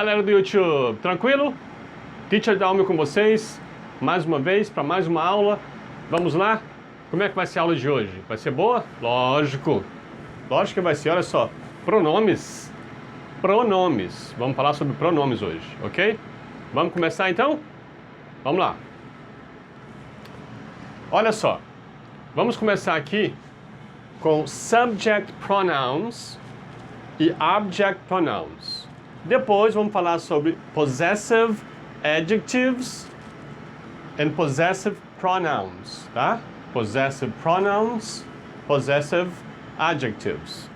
galera do YouTube, tranquilo? Teacher Dalmio com vocês, mais uma vez, para mais uma aula. Vamos lá? Como é que vai ser a aula de hoje? Vai ser boa? Lógico! Lógico que vai ser, olha só, pronomes. Pronomes. Vamos falar sobre pronomes hoje, ok? Vamos começar então? Vamos lá. Olha só, vamos começar aqui com subject pronouns e object pronouns. Depois vamos falar sobre possessive adjectives and possessive pronouns, tá? Possessive pronouns, possessive adjectives.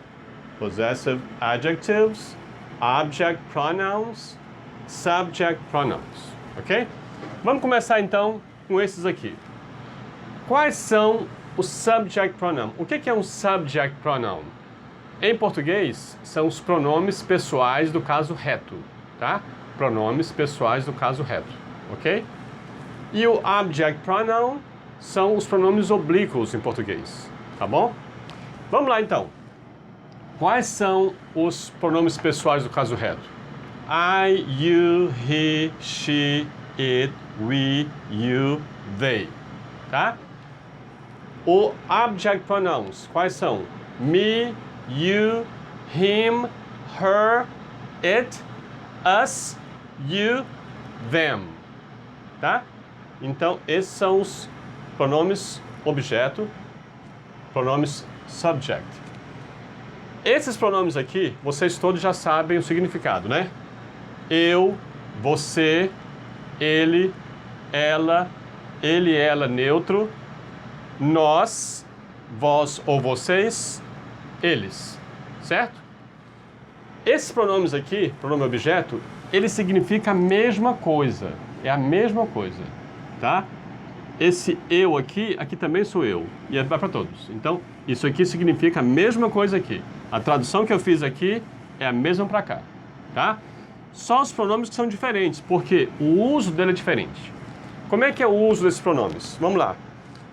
Possessive adjectives, object pronouns, subject pronouns, ok? Vamos começar então com esses aqui. Quais são os subject pronoun? O que é um subject pronoun? Em português, são os pronomes pessoais do caso reto, tá? Pronomes pessoais do caso reto, ok? E o object pronoun são os pronomes oblíquos em português, tá bom? Vamos lá então. Quais são os pronomes pessoais do caso reto? I, you, he, she, it, we, you, they, tá? O object pronouns, quais são? Me, you, him, her, it, us, you, them, tá? Então, esses são os pronomes objeto, pronomes subject. Esses pronomes aqui, vocês todos já sabem o significado, né? Eu, você, ele, ela, neutro, nós, vós ou vocês, eles, certo? Esses pronomes aqui, pronome objeto, ele significa a mesma coisa, é a mesma coisa, tá? Esse eu aqui também sou eu, e vai para todos. Então, isso aqui significa a mesma coisa aqui. A tradução que eu fiz aqui é a mesma para cá, tá? Só os pronomes que são diferentes, porque o uso dele é diferente. Como é que é o uso desses pronomes? Vamos lá.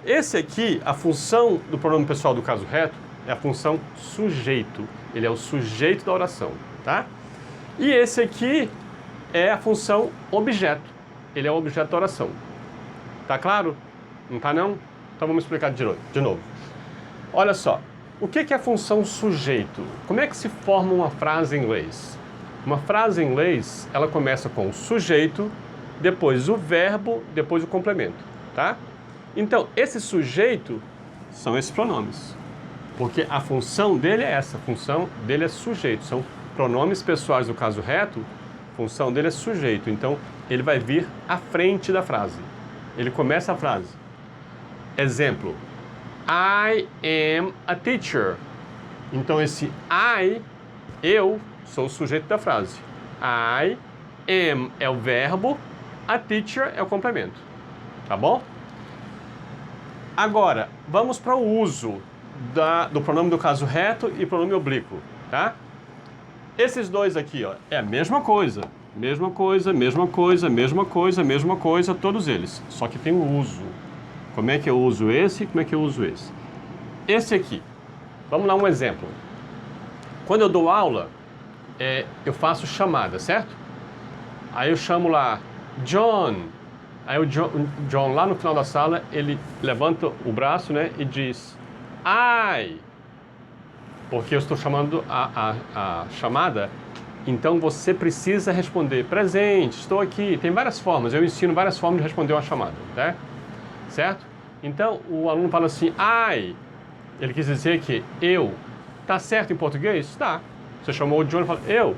Esse aqui, a função do pronome pessoal do caso reto, é a função sujeito. Ele é o sujeito da oração, tá? E esse aqui é a função objeto. Ele é o objeto da oração. Tá claro? Não tá não? Então vamos explicar de novo. Olha só, o que é a função sujeito? Como é que se forma uma frase em inglês? Uma frase em inglês, ela começa com o sujeito, depois o verbo, depois o complemento, tá? Então, esse sujeito são esses pronomes. Porque a função dele é essa, a função dele é sujeito. São pronomes pessoais do caso reto, a função dele é sujeito. Então, ele vai vir à frente da frase. Ele começa a frase. Exemplo. I am a teacher. Então, esse I, eu, sou o sujeito da frase. I am é o verbo, a teacher é o complemento. Tá bom? Agora, vamos para o uso do pronome do caso reto e pronome oblíquo, tá? Esses dois aqui, ó, é a mesma coisa. Mesma coisa, mesma coisa, mesma coisa, mesma coisa, todos eles. Só que tem o uso. Como é que eu uso esse? Como é que eu uso esse? Esse aqui. Vamos lá um exemplo. Quando eu dou aula, eu faço chamada, certo? Aí eu chamo lá, John. Aí o John, lá no final da sala, ele levanta o braço, né, e diz, I. Porque eu estou chamando a chamada, então você precisa responder, presente, estou aqui. Tem várias formas, eu ensino várias formas de responder uma chamada, tá? Certo? Então, o aluno fala assim, I. Ele quis dizer que eu. Tá certo em português? Tá. Você chamou o John e fala, eu.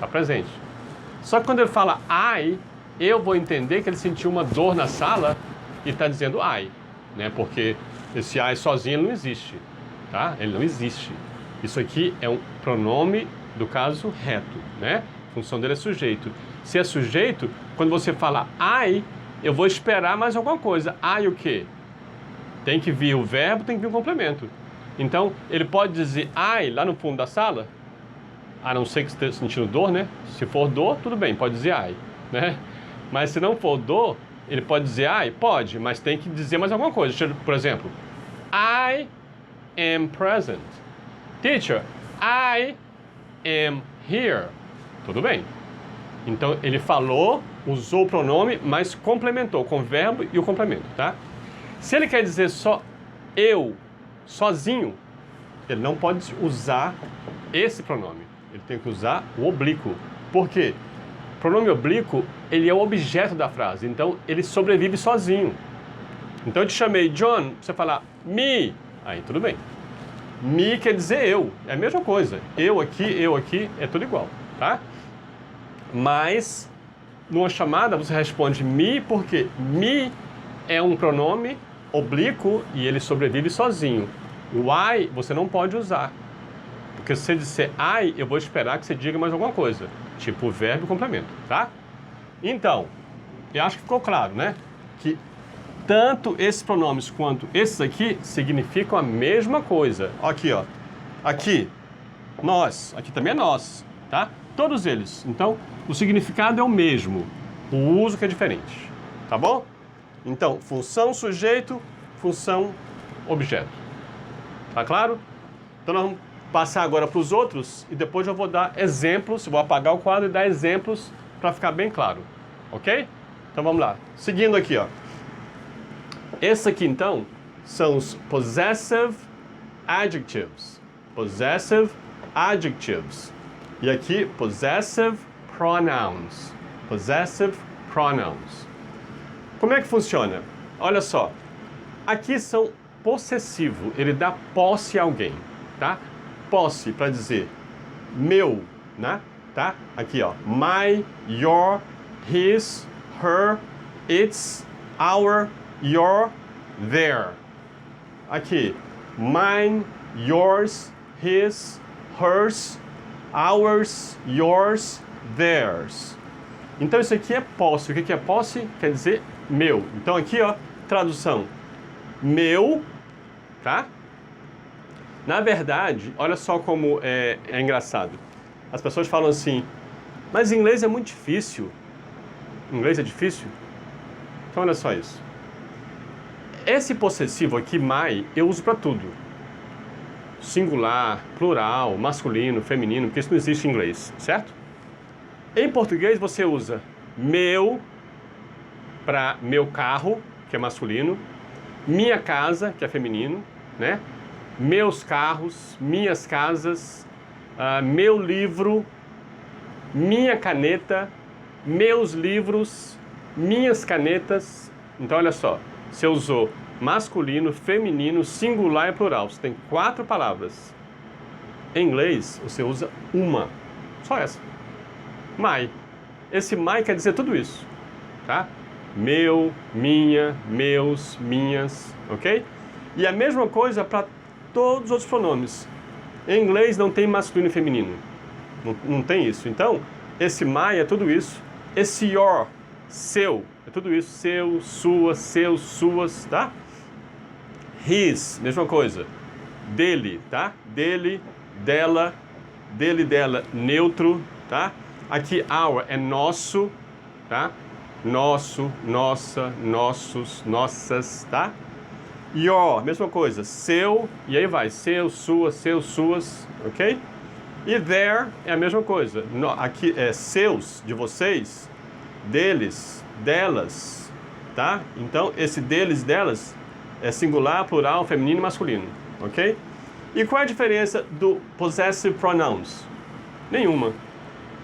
Tá presente. Só que quando ele fala I, eu vou entender que ele sentiu uma dor na sala e está dizendo I, né? Porque esse I sozinho ele não existe, tá? Ele não existe. Isso aqui é um pronome do caso reto, né? A função dele é sujeito. Se é sujeito, quando você fala I, eu vou esperar mais alguma coisa. I o quê? Tem que vir o verbo, tem que vir o complemento. Então, ele pode dizer I lá no fundo da sala, a não ser que esteja sentindo dor, né? Se for dor, tudo bem, pode dizer I, né? Mas se não for dor, ele pode dizer I? Pode, mas tem que dizer mais alguma coisa. Por exemplo, I am present. Teacher, I am here. Tudo bem. Então, ele falou, usou o pronome, mas complementou com o verbo e o complemento, tá? Se ele quer dizer só eu, sozinho, ele não pode usar esse pronome. Ele tem que usar o oblíquo. Por quê? O pronome oblíquo, ele é o objeto da frase. Então, ele sobrevive sozinho. Então, eu te chamei John, você falar me. Aí, tudo bem. Me quer dizer eu. É a mesma coisa. Eu aqui, é tudo igual, tá? Mas, numa chamada, você responde me porque me é um pronome oblíquo e ele sobrevive sozinho. O I você não pode usar. Porque se você disser I, eu vou esperar que você diga mais alguma coisa. Tipo o verbo e o complemento, tá? Então, eu acho que ficou claro, né? Que tanto esses pronomes quanto esses aqui significam a mesma coisa. Aqui, ó. Aqui, nós. Aqui também é nós, tá? Todos eles. Então, o significado é o mesmo. O uso que é diferente. Tá bom? Então, função sujeito, função objeto. Tá claro? Então, nós vamos passar agora para os outros e depois eu vou dar exemplos. Vou apagar o quadro e dar exemplos para ficar bem claro. Ok? Então, vamos lá. Seguindo aqui, ó. Esse aqui, então, são os possessive adjectives. Possessive adjectives. E aqui, possessive pronouns. Possessive pronouns. Como é que funciona? Olha só. Aqui são possessivo. Ele dá posse a alguém, tá? Posse para dizer meu, né? Tá? Aqui, ó. My, your, his, her, its, our, your, their. Aqui. Mine, yours, his, hers, ours, yours, theirs. Então isso aqui é posse. O que é posse? Quer dizer meu. Então aqui, ó, tradução. Meu, tá? Na verdade, olha só como é engraçado. As pessoas falam assim, mas inglês é muito difícil. Inglês é difícil? Então olha só isso. Esse possessivo aqui, my, eu uso para tudo. Singular, plural, masculino, feminino, porque isso não existe em inglês, certo? Em português você usa meu para meu carro, que é masculino, minha casa, que é feminino, né? Meus carros, minhas casas, meu livro, minha caneta, meus livros, minhas canetas. Então olha só, você usou masculino, feminino, singular e plural. Você tem 4 palavras. Em inglês, você usa uma. Só essa. My. Esse my quer dizer tudo isso. Tá? Meu, minha, meus, minhas. Ok? E a mesma coisa para todos os outros pronomes. Em inglês não tem masculino e feminino. Não tem isso. Então, esse my é tudo isso. Esse your, seu, é tudo isso. Seu, sua, seus, suas, tá? His, mesma coisa. Dele, tá? Dele, dela, dele, dela, neutro, tá? Aqui, our é nosso, tá? Nosso, nossa, nossos, nossas, tá? Your, mesma coisa. Seu, e aí vai. Seu, sua, seus, suas, ok? E their é a mesma coisa. Aqui é seus, de vocês, deles, delas, tá? Então, esse deles, delas é singular, plural, feminino e masculino, ok? E qual é a diferença do possessive pronouns? Nenhuma.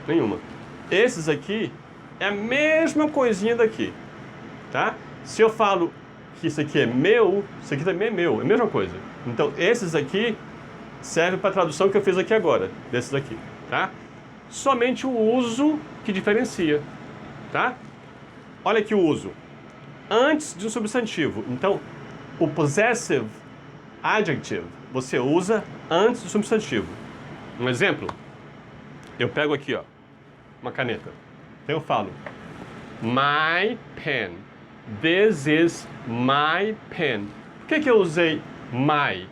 Nenhuma. Esses aqui é a mesma coisinha daqui, tá? Se eu falo que isso aqui é meu, isso aqui também é meu, é a mesma coisa. Então, esses aqui servem para a tradução que eu fiz aqui agora, desses aqui, tá? Somente o uso que diferencia, tá? Olha aqui o uso. Antes de um substantivo. Então, o possessive adjective você usa antes do substantivo. Um exemplo, eu pego aqui, ó, uma caneta. Então eu falo, my pen. This is my pen. Por que eu usei my?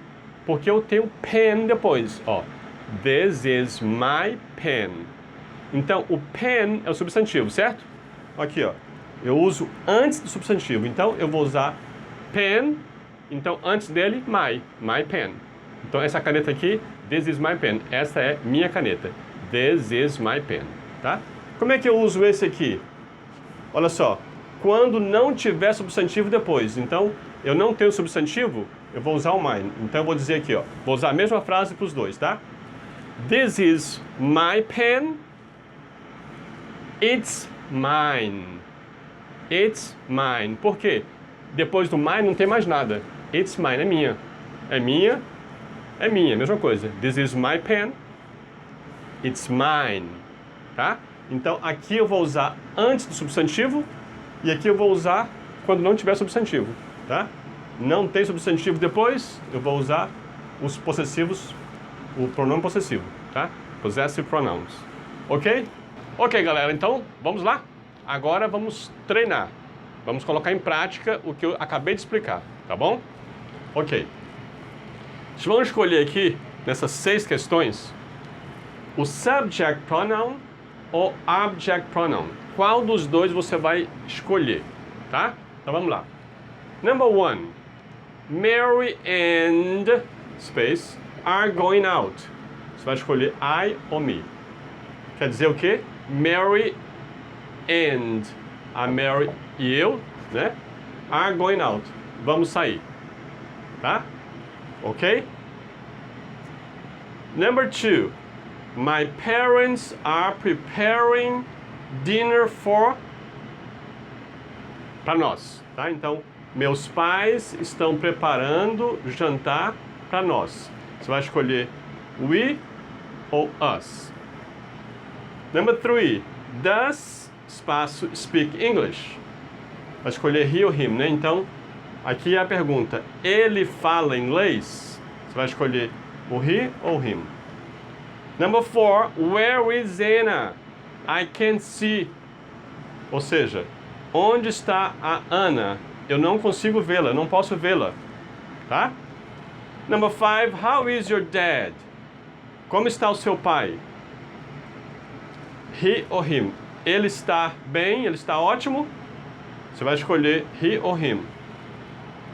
Porque eu tenho pen depois, ó. This is my pen. Então, o pen é o substantivo, certo? Aqui, ó. Eu uso antes do substantivo. Então, eu vou usar pen. Então, antes dele, my pen. Então, essa caneta aqui, this is my pen. Essa é minha caneta. This is my pen, tá? Como é que eu uso esse aqui? Olha só, quando não tiver substantivo depois. Então, eu não tenho substantivo, eu vou usar o mine. Então, eu vou dizer aqui, ó, vou usar a mesma frase para os dois, tá? This is my pen. It's mine. It's mine. Por quê? Depois do mine não tem mais nada. It's mine, é minha. É minha, é minha, mesma coisa. This is my pen. It's mine. Tá? Então, aqui eu vou usar antes do substantivo e aqui eu vou usar quando não tiver substantivo, tá? Não tem substantivo depois, eu vou usar os possessivos, o pronome possessivo, tá? Possessive pronouns. Ok? Ok, galera, então, vamos lá? Agora vamos treinar. Vamos colocar em prática o que eu acabei de explicar, tá bom? Ok. Vamos escolher aqui, nessas 6 questões, o subject pronoun ou object pronoun. Qual dos dois você vai escolher, tá? Então vamos lá. Number 1. Mary and space are going out. Você vai escolher I ou me. Quer dizer o quê? Mary and a Mary e eu, né? Are going out. Vamos sair. Tá? Ok? Number 2. My parents are preparing dinner para nós, tá? Então, meus pais estão preparando jantar para nós. Você vai escolher we ou us. Number 3. Does espaço speak English? Vai escolher he ou him, né? Então, aqui é a pergunta. Ele fala inglês? Você vai escolher o he ou him. Number 4, where is Anna? I can't see. Ou seja, onde está a Ana? Eu não consigo vê-la, não posso vê-la. Tá? Number 5, how is your dad? Como está o seu pai? He ou him? Ele está bem, ele está ótimo? Você vai escolher he ou him.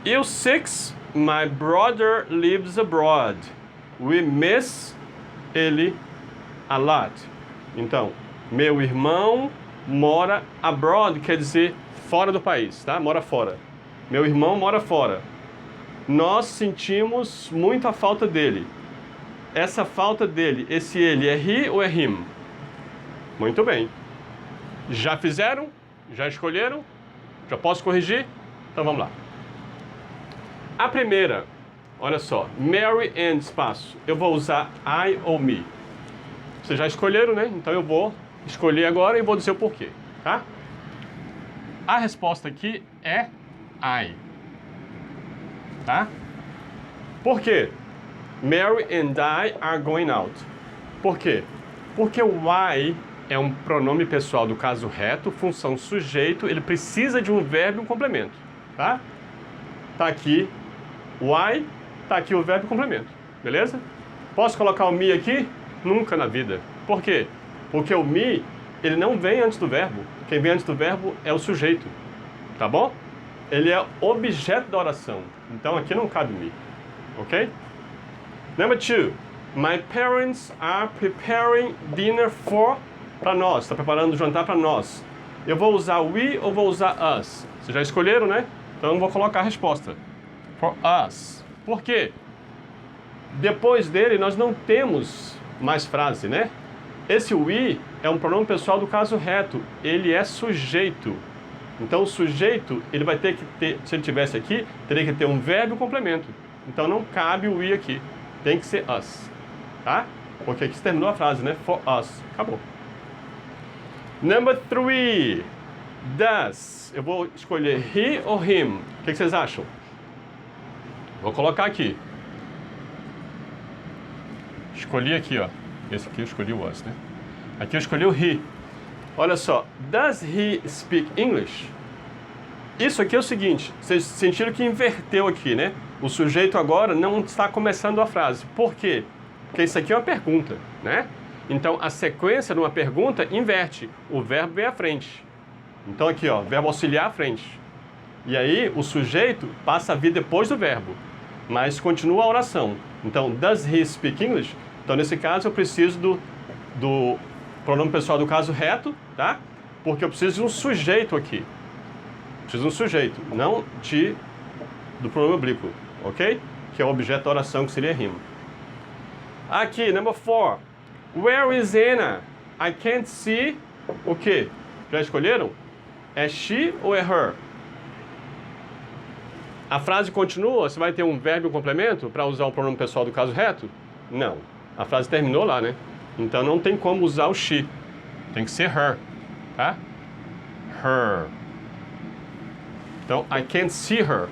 E o 6, my brother lives abroad. We miss ele a lot. Então, meu irmão mora abroad, quer dizer fora do país, tá? Mora fora. Meu irmão mora fora. Nós sentimos muito a falta dele. Essa falta dele, esse ele é he ou é him? Muito bem. Já fizeram? Já escolheram? Já posso corrigir? Então vamos lá. A primeira, olha só, Mary and espaço. Eu vou usar I ou me. Vocês já escolheram, né? Então eu vou escolher agora e vou dizer o porquê, tá? A resposta aqui é I. Tá? Por quê? Mary and I are going out. Por quê? Porque o I é um pronome pessoal do caso reto, função sujeito, ele precisa de um verbo e um complemento, tá? Tá aqui o I, tá aqui o verbo e o complemento, beleza? Posso colocar o me aqui? Nunca na vida. Por quê? Porque o me, ele não vem antes do verbo. Quem vem antes do verbo é o sujeito, tá bom? Ele é objeto da oração, então aqui não cabe me, ok? Number 2, my parents are preparing dinner para nós, está preparando o jantar para nós. Eu vou usar we ou vou usar us? Vocês já escolheram, né? Então eu vou colocar a resposta. For us. Por quê? Depois dele nós não temos mais frase, né? Esse we é um pronome pessoal do caso reto. Ele é sujeito. Então o sujeito, ele vai ter que ter, se ele tivesse aqui, teria que ter um verbo e um complemento. Então não cabe o we aqui. Tem que ser us. Tá? Porque aqui se terminou a frase, né? For us. Acabou. Number 3. Does. Eu vou escolher he ou him. O que vocês acham? Vou colocar aqui. Escolhi aqui, ó. Esse aqui eu escolhi o us, né? Aqui eu escolhi o he. Olha só. Does he speak English? Isso aqui é o seguinte. Vocês sentiram que inverteu aqui, né? O sujeito agora não está começando a frase. Por quê? Porque isso aqui é uma pergunta, né? Então, a sequência de uma pergunta inverte. O verbo vem à frente. Então, aqui, ó, verbo auxiliar à frente. E aí, o sujeito passa a vir depois do verbo. Mas continua a oração. Então, does he speak English? Então, nesse caso, eu preciso do pronome pessoal do caso reto, tá? Porque eu preciso de um sujeito aqui. Preciso de um sujeito, não do pronome oblíquo, ok? Que é o objeto da oração, que seria him. Aqui, number 4. Where is Anna? I can't see. O quê? Já escolheram? É she ou é her? A frase continua? Você vai ter um verbo e um complemento para usar o pronome pessoal do caso reto? Não. A frase terminou lá, né? Então não tem como usar o she. Tem que ser her, tá? Her. Então, I can't see her.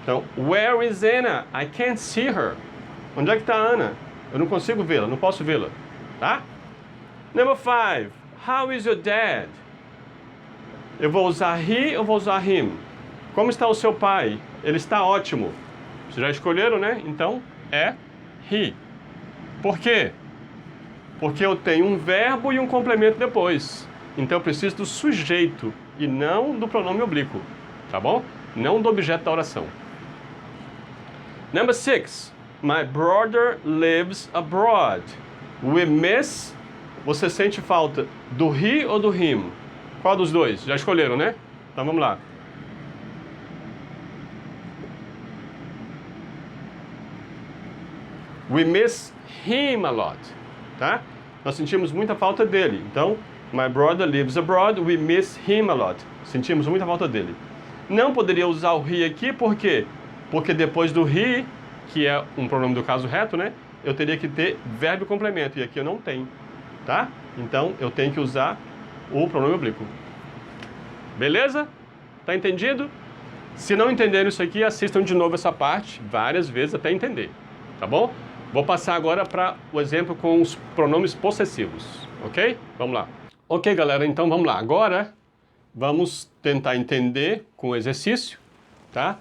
Então, where is Anna? I can't see her. Onde é que está a Ana? Eu não consigo vê-la, não posso vê-la, tá? Number 5. How is your dad? Eu vou usar he ou vou usar him? Como está o seu pai? Ele está ótimo. Vocês já escolheram, né? Então, é he. Por quê? Porque eu tenho um verbo e um complemento depois. Então, eu preciso do sujeito e não do pronome oblíquo, tá bom? Não do objeto da oração. Number 6. My brother lives abroad. We miss. Você sente falta do he ou do him? Qual dos dois? Já escolheram, né? Então vamos lá. We miss him a lot, tá? Nós sentimos muita falta dele. Então, my brother lives abroad, we miss him a lot. Sentimos muita falta dele. Não poderia usar o he aqui, por quê? Porque depois do he, que é um pronome do caso reto, né? Eu teria que ter verbo e complemento, e aqui eu não tenho, tá? Então, eu tenho que usar o pronome oblíquo. Beleza? Tá entendido? Se não entenderam isso aqui, assistam de novo essa parte várias vezes até entender, tá bom? Vou passar agora para o exemplo com os pronomes possessivos, ok? Vamos lá. Ok, galera, então vamos lá. Agora, vamos tentar entender com o exercício, tá?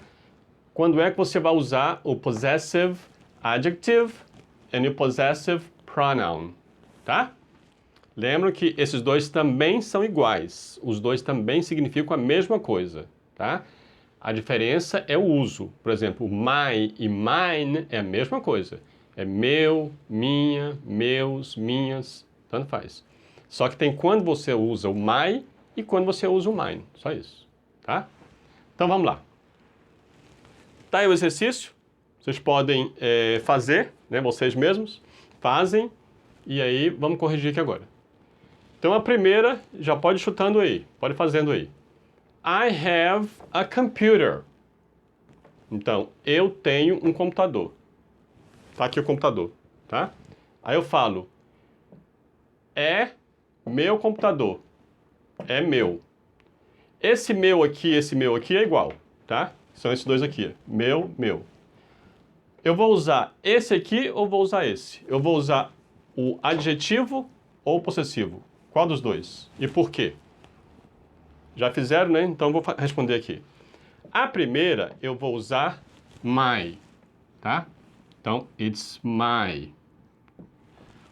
Quando é que você vai usar o possessive adjective e o possessive pronoun, tá? Lembra que esses dois também são iguais. Os dois também significam a mesma coisa, tá? A diferença é o uso. Por exemplo, my e mine é a mesma coisa. É meu, minha, meus, minhas, tanto faz. Só que tem quando você usa o my e quando você usa o mine. Só isso, tá? Então vamos lá. Tá aí o exercício. Vocês podem fazer, né? Vocês mesmos fazem. E aí vamos corrigir aqui agora. Então a primeira, já pode ir chutando aí, pode ir fazendo aí. I have a computer. Então, eu tenho um computador. Tá aqui o computador, tá? Aí eu falo, é meu computador. É meu. Esse meu aqui é igual, tá? São esses dois aqui, meu, meu. Eu vou usar esse aqui ou vou usar esse? Eu vou usar o adjetivo ou o possessivo? Qual dos dois? E por quê? Já fizeram, né? Então eu vou responder aqui. A primeira eu vou usar my, tá? Então, it's my.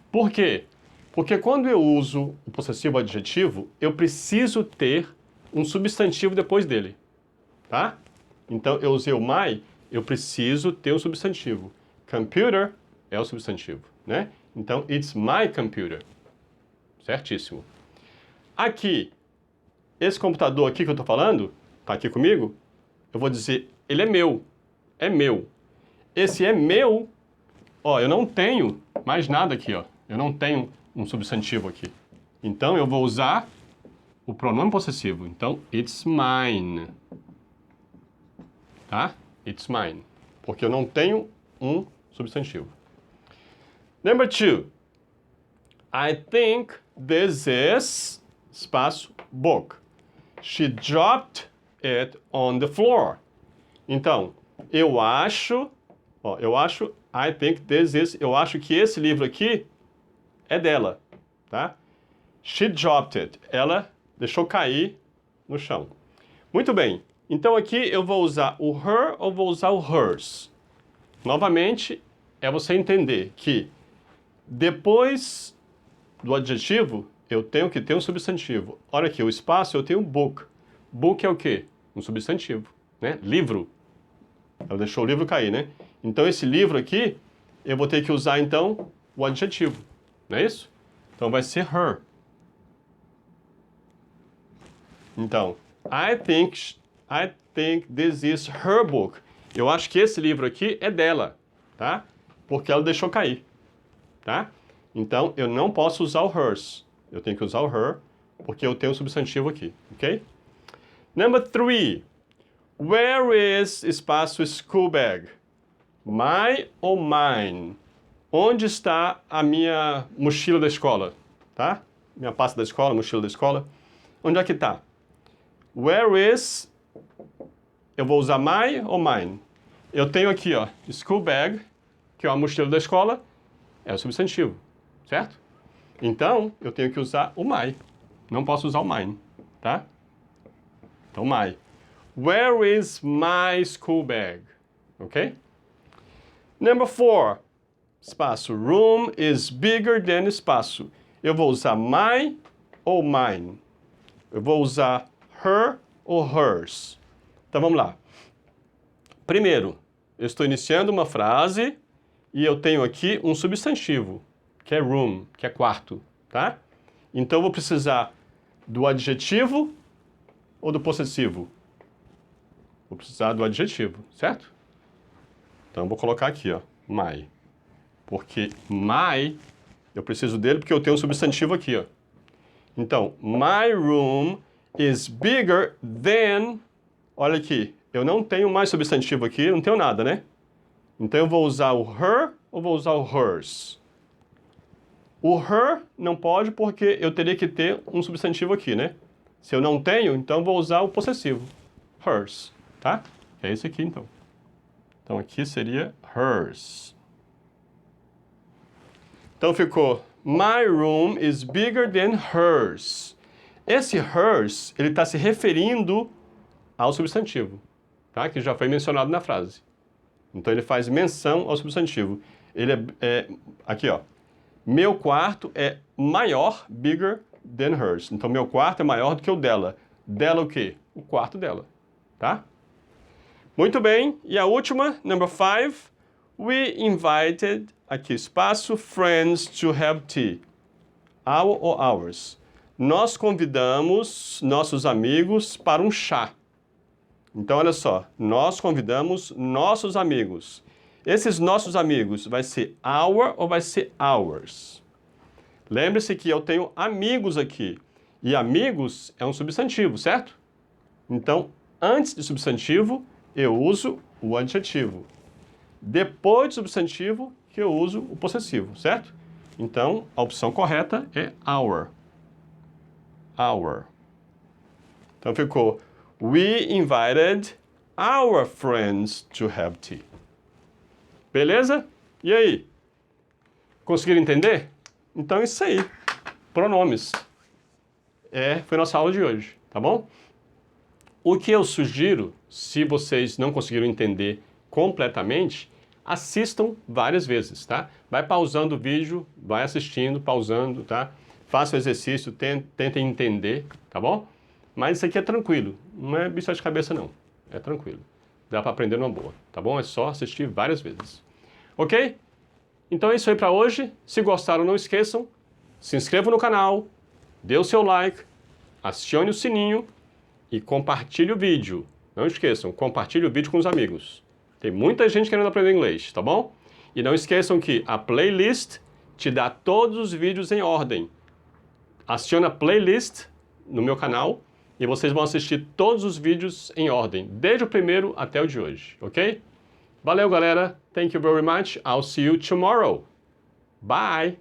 Por quê? Porque quando eu uso o possessivo adjetivo, eu preciso ter um substantivo depois dele, tá? Então, eu usei o my, eu preciso ter um substantivo. Computer é o substantivo, né? Então, it's my computer. Certíssimo. Aqui, esse computador aqui que eu estou falando, tá aqui comigo, eu vou dizer, ele é meu. É meu. Esse é meu, ó, eu não tenho mais nada aqui, ó. Eu não tenho um substantivo aqui. Então, eu vou usar o pronome possessivo. Então, it's mine. Tá? It's mine. Porque eu não tenho um substantivo. Number 2. I think this is, espaço, book. She dropped it on the floor. Então, eu acho, I think this is, eu acho que esse livro aqui é dela, tá? She dropped it. Ela deixou cair no chão. Muito bem. Então aqui eu vou usar o her ou vou usar o hers. Novamente, é você entender que depois do adjetivo, eu tenho que ter um substantivo. Olha aqui, o espaço eu tenho book. Book é o quê? Um substantivo, né? Livro. Ela deixou o livro cair, né? Então esse livro aqui, eu vou ter que usar então o adjetivo. Não é isso? Então vai ser her, Então, I think this is her book. Eu acho que esse livro aqui é dela, tá? Porque ela deixou cair, tá? Então, eu não posso usar o hers. Eu tenho que usar o her, porque eu tenho um substantivo aqui, ok? Number 3. Where is espaço school bag? My ou mine? Onde está a minha mochila da escola, tá? Minha pasta da escola, mochila da escola. Onde é que tá? Where is... Eu vou usar my ou mine? Eu tenho aqui, ó, school bag, que é a mochila da escola, é o substantivo, certo? Então, eu tenho que usar o my. Não posso usar o mine, tá? Então, my. Where is my school bag? Ok? Number 4. Espaço. Room is bigger than espaço. Eu vou usar my ou mine? Eu vou usar her ou hers? Então, vamos lá. Primeiro, eu estou iniciando uma frase e eu tenho aqui um substantivo, que é room, que é quarto, tá? Então, eu vou precisar do adjetivo ou do possessivo? Vou precisar do adjetivo, certo? Então, eu vou colocar aqui, ó, my. Porque my, eu preciso dele porque eu tenho um substantivo aqui, ó. Então, my room is bigger than... Olha aqui, eu não tenho mais substantivo aqui, não tenho nada, né? Então, eu vou usar o her ou vou usar o hers? O her não pode porque eu teria que ter um substantivo aqui, né? Se eu não tenho, então eu vou usar o possessivo. Hers, tá? É esse aqui, então. Então, aqui seria hers. Então, ficou, my room is bigger than hers. Esse hers, ele está se referindo ao substantivo, tá? Que já foi mencionado na frase. Então, ele faz menção ao substantivo. Ele aqui, ó. Meu quarto é maior, bigger than hers. Então, meu quarto é maior do que o dela. Dela o quê? O quarto dela, tá? Muito bem. E a última, number 5. We invited, aqui espaço, friends to have tea. Our ou ours. Nós convidamos nossos amigos para um chá. Então, olha só. Nós convidamos nossos amigos. Esses nossos amigos vai ser our ou vai ser ours? Lembre-se que eu tenho amigos aqui. E amigos é um substantivo, certo? Então, antes de substantivo, eu uso o adjetivo. Depois do substantivo, que eu uso o possessivo, certo? Então, a opção correta é our. Our. Então, ficou, we invited our friends to have tea. Beleza? E aí? Conseguiram entender? Então, é isso aí. Pronomes. Foi nossa aula de hoje, tá bom? O que eu sugiro, se vocês não conseguiram entender completamente, assistam várias vezes, tá? Vai pausando o vídeo, vai assistindo, pausando, tá? Faça o exercício, tentem entender, tá bom? Mas isso aqui é tranquilo, não é bicho de cabeça não, é tranquilo. Dá para aprender numa boa, tá bom? É só assistir várias vezes. Ok? Então é isso aí para hoje. Se gostaram, não esqueçam, se inscrevam no canal, dê o seu like, acione o sininho e compartilhe o vídeo. Não esqueçam, compartilhe o vídeo com os amigos. Tem muita gente querendo aprender inglês, tá bom? E não esqueçam que a playlist te dá todos os vídeos em ordem. Aciona a playlist no meu canal e vocês vão assistir todos os vídeos em ordem, desde o primeiro até o de hoje, ok? Valeu, galera. Thank you very much. I'll see you tomorrow. Bye!